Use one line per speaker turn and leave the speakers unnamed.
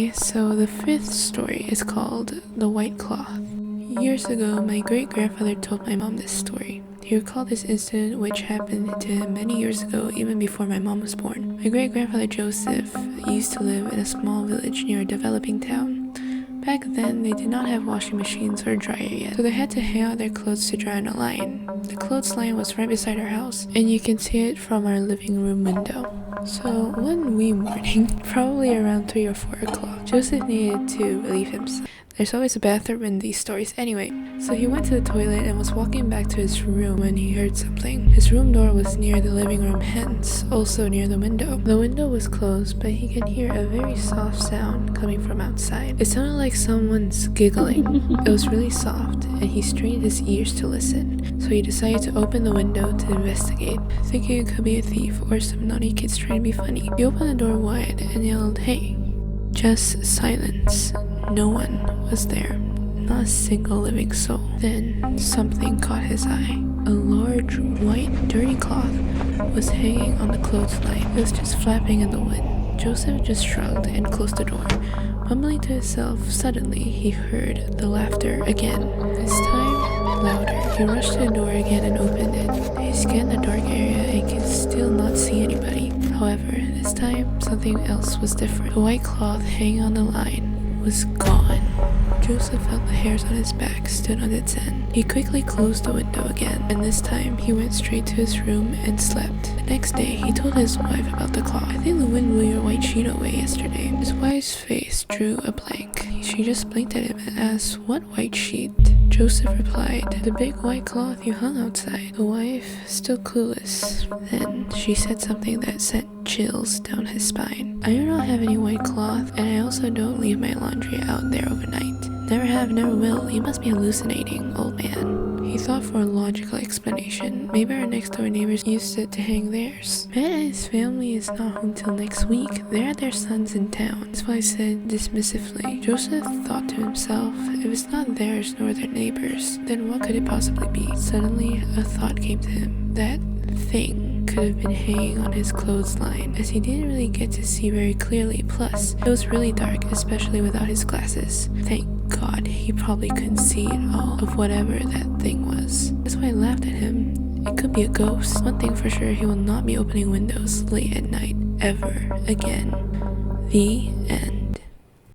Okay, so the fifth story is called The White Cloth. Years ago, my great-grandfather told my mom this story. He recalled this incident which happened to him many years ago, even before my mom was born. My great-grandfather Joseph used to live in a small village near a developing town. Back then, they did not have washing machines or dryer yet, so they had to hang out their clothes to dry on a line. The clothes line was right beside our house, and you can see it from our living room window. So one wee morning, probably around 3 or 4 o'clock, Joseph needed to relieve himself. There's always a bathroom in these stories anyway. So he went to the toilet and was walking back to his room when he heard something. His room door was near the living room, hence also near the window. The window was closed, but he could hear a very soft sound coming from outside. It sounded like someone's giggling. It was really soft, and he strained his ears to listen. So he decided to open the window to investigate, thinking it could be a thief or some naughty kids trying to be funny. He opened the door wide and yelled, "Hey!" Just silence. No one was there, not a single living soul. Then something caught his eye. A large, white, dirty cloth was hanging on the clothesline. It was just flapping in the wind. Joseph just shrugged and closed the door. Mumbling to himself, suddenly he heard the laughter again. This time, louder. He rushed to the door again and opened it. He scanned the dark area and could still not see anybody. However, this time, something else was different. The white cloth hanging on the line was gone. Joseph felt the hairs on his back stood on its end. He quickly closed the window again, and this time he went straight to his room and slept. The next day, he told his wife about the cloth. "I think the wind blew your white sheet away yesterday." His wife's face drew a blank. She just blinked at him and asked, "What white sheet?" Joseph replied, "The big white cloth you hung outside." The wife, still clueless. Then she said something that sent chills down his spine. "I do not have any white cloth, and I also don't leave my laundry out there overnight. Never have, never will. You must be hallucinating, old man." He thought for a logical explanation. Maybe our next door neighbors used it to hang theirs. Matt and his family is not home till next week. They're at their son's in town. His wife said dismissively. Joseph thought to himself, if it's not theirs nor their neighbors, then what could it possibly be? Suddenly, a thought came to him. That thing could have been hanging on his clothesline, as he didn't really get to see very clearly. Plus, it was really dark, especially without his glasses. Thank God, he probably couldn't see at all of whatever that thing was. That's why I laughed at him. It could be a ghost. One thing for sure, he will not be opening windows late at night, ever again. The end.